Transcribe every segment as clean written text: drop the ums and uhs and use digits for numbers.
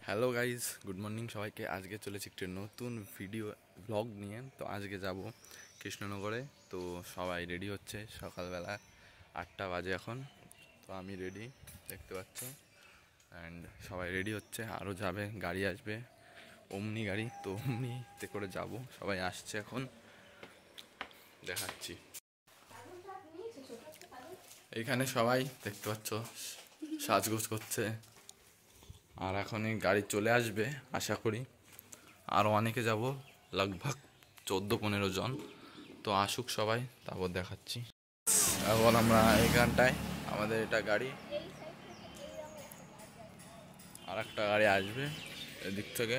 Hello guys, good morning সবাইকে। আজকে চলেছি একটি নতুন ভিডিও ব্লগ নিয়ে। তো আজকে যাব কৃষ্ণনগরে। তো সবাই রেডি হচ্ছে, সকালবেলা 8টা বাজে এখন। তো আমি রেডি, দেখতে পাচ্ছ। অ্যান্ড সবাই রেডি হচ্ছে, আরও যাবে, গাড়ি আসবে, ওমনি গাড়ি। তো ওমনিতে করে যাব, সবাই আসছে এখন, দেখাচ্ছি। এইখানে সবাই দেখতে পাচ্ছ সাজগোজ করছে, আর এখনই গাড়ি চলে আসবে আশা করি। আরও অনেকে যাব, লগভগ 14-15 জন। তো আসুক সবাই, তারপর দেখাচ্ছি। এখন আমরা এইখানটায়, আমাদের এটা গাড়ি, আর একটা গাড়ি আসবে এদিক থেকে।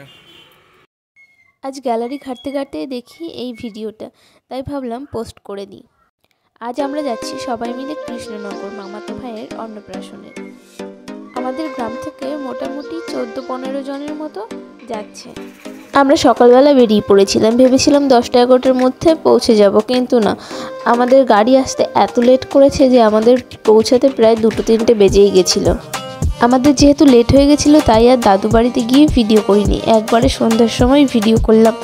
আজ গ্যালারি ঘাঁটতে ঘাঁটতে দেখি এই ভিডিওটা, তাই ভাবলাম পোস্ট করে দিই। আজ আমরা যাচ্ছি সবাই মিলে কৃষ্ণনগর মামাতো ভাইয়ের অন্নপ্রাশনে। আমাদের গ্রাম থেকে মোটামুটি 14-15 জনের মতো যাচ্ছে। আমরা সকালবেলা বেরিয়ে পড়েছিলাম, ভেবেছিলাম 10টা-11টার মধ্যে পৌঁছে যাব, কিন্তু না, আমাদের গাড়ি আসতে এত লেট করেছে যে আমাদের পৌঁছাতে প্রায় 2-3টে বেজেই গেছিলো। আমাদের যেহেতু লেট হয়ে গেছিলো, তাই আর দাদু বাড়িতে গিয়ে ভিডিও করিনি, একবারে সন্ধ্যার সময় ভিডিও করলাম।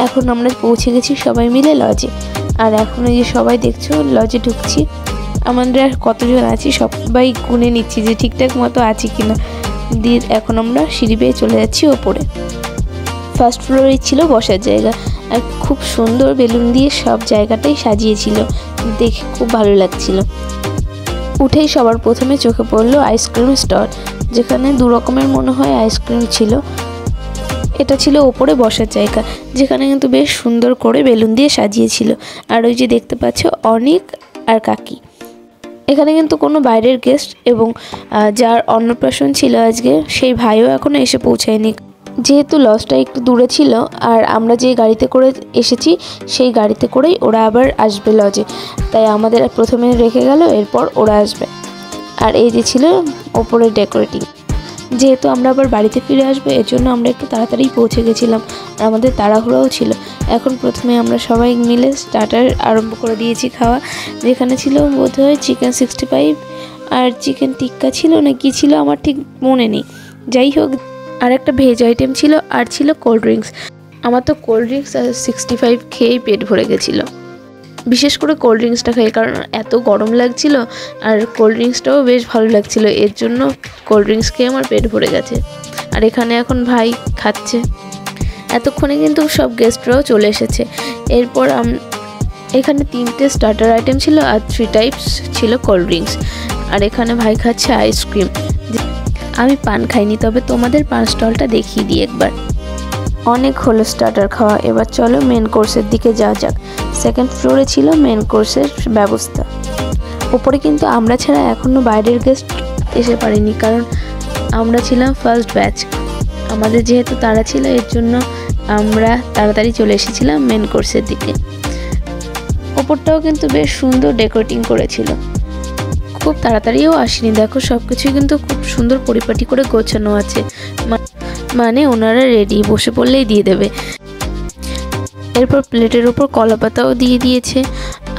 এখন আমরা পৌঁছে গেছি সবাই মিলে লজে, আর এখন এই যে সবাই দেখছো লজে ঢুকছি। আমাদের আর কতজন আছি সবাই গুনে নিচ্ছি যে ঠিকঠাক মতো আছি কিনা। দিয়ে এখন আমরা সিঁড়ি বেয়ে চলে যাচ্ছি ওপরে। ফার্স্ট ফ্লোরে ছিল বসার জায়গা, আর খুব সুন্দর বেলুন দিয়ে সব জায়গাটাই সাজিয়েছিল, দেখে খুব ভালো লাগছিল। উঠেই সবার প্রথমে চোখে পড়লো আইসক্রিম স্টল, যেখানে 2 রকমের মনে হয় আইসক্রিম ছিল। এটা ছিল ওপরে বসার জায়গা, যেখানে কিন্তু বেশ সুন্দর করে বেলুন দিয়ে সাজিয়েছিল। আর ওই যে দেখতে পাচ্ছ অনিক আর কাকি, এখানে কিন্তু কোনো বাইরের গেস্ট এবং যার অন্নপ্রাশন ছিল আজকে সেই ভাইও এখনও এসে পৌঁছায়নি। যেহেতু লজটা একটু দূরে ছিল, আর আমরা যে গাড়িতে করে এসেছি সেই গাড়িতে করেই ওরা আবার আসবে লজে, তাই আমাদের প্রথমে রেখে গেল, এরপর ওরা আসবে। আর এই যে ছিল ওপরের ডেকোরেটিং। যেহেতু আমরা আবার বাড়িতে ফিরে আসবো, এর জন্য আমরা একটু তাড়াতাড়ি পৌঁছে গেছিলাম, আর আমাদের তাড়াহুড়োও ছিল। এখন প্রথমে আমরা সবাই মিলে স্টার্টার আরম্ভ করে দিয়েছি খাওয়া, যেখানে ছিল বোধহয় চিকেন 65 আর চিকেন টিক্কা ছিল না কি ছিল আমার ঠিক মনে নেই। যাই হোক, আর একটা ভেজ আইটেম ছিল, আর ছিল কোল্ড ড্রিঙ্কস। আমার তো কোল্ড ড্রিঙ্কস আর 65 খেয়েই পেট ভরে গেছিলো। বিশেষ করে কোল্ড ড্রিঙ্কসটা খাই, কারণ এত গরম লাগছিল, আর কোল্ড ড্রিঙ্কসটাও বেশ ভালো লাগছিল, এর জন্য কোল্ড ড্রিঙ্কস খেয়ে আমার পেট ভরে গেছে। আর এখানে এখন ভাই খাচ্ছে। এতক্ষণে কিন্তু সব গেস্টরাও চলে এসেছে। এরপর এখানে 3টে স্টার্টার আইটেম ছিল, আর 3 টাইপস ছিল কোল্ড ড্রিঙ্কস। আর এখানে ভাই খাচ্ছে আইসক্রিম। আমি পান খাইনি, তবে তোমাদের পান স্টলটা দেখিয়ে দিই একবার। অনেক হলো স্টার্টার খাওয়া, এবার চলো মেন কোর্সের দিকে যাওয়া যাক। 2nd ফ্লোরে ছিল মেন কোর্সের ব্যবস্থা। ওপরে কিন্তু আমরা ছাড়া এখনও বাইরের গেস্ট এসে পারেনি, কারণ আমরা ছিলাম ফার্স্ট ব্যাচ। আমাদের যেহেতু তাড়া ছিল, এর জন্য আমরা তাড়াতাড়ি চলে এসেছিলাম মেন কোর্সের দিকে। ওপরটাও কিন্তু বেশ সুন্দর ডেকোরেটিং করেছিল। খুব তাড়াতাড়িও আসেনি, দেখো সব কিছুই কিন্তু খুব সুন্দর পরিপাটি করে গোছানো আছে, মানে ওনারা রেডি, বসে পড়লেই দিয়ে দেবে। এরপর প্লেটের ওপর কলা পাতাও দিয়ে দিয়েছে,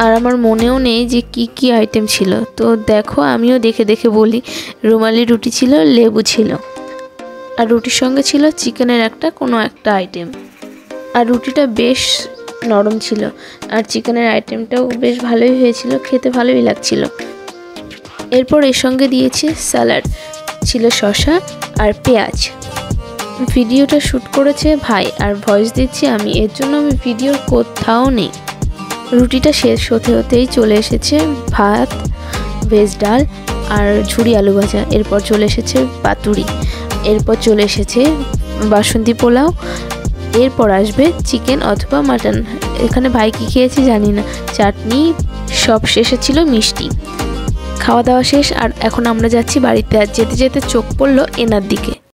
আর আমার মনেও নেই যে কি কি আইটেম ছিল। তো দেখো, আমিও দেখে দেখে বলি। রুমালি রুটি ছিল, লেবু ছিল, আর রুটির সঙ্গে ছিল চিকেনের কোনো একটা আইটেম। আর রুটিটা বেশ নরম ছিল, আর চিকেনের আইটেমটাও বেশ ভালোই হয়েছিল, খেতে ভালোই লাগছিল। এরপর এর সঙ্গে দিয়েছে স্যালাড, ছিল শসা আর পেঁয়াজ। ভিডিওটা শ্যুট করেছে ভাই, আর ভয়েস দিচ্ছি আমি, এর জন্য আমি ভিডিওর কোথাও নেই। রুটিটা শেষ হতে হতেই চলে এসেছে ভাত, ভেজ ডাল আর ঝুরি আলু ভাজা। এরপর চলে এসেছে পাতুরি, এরপর চলে এসেছে বাসন্তী পোলাও, এরপর আসবে চিকেন অথবা মাটন। এখানে ভাই কী খেয়েছে জানি না, চাটনি, সব শেষে ছিল মিষ্টি। খাওয়া দাওয়া শেষ, আর এখন আমরা যাচ্ছি বাড়িতে। আর যেতে যেতে চোখ পড়লো এনার দিকে।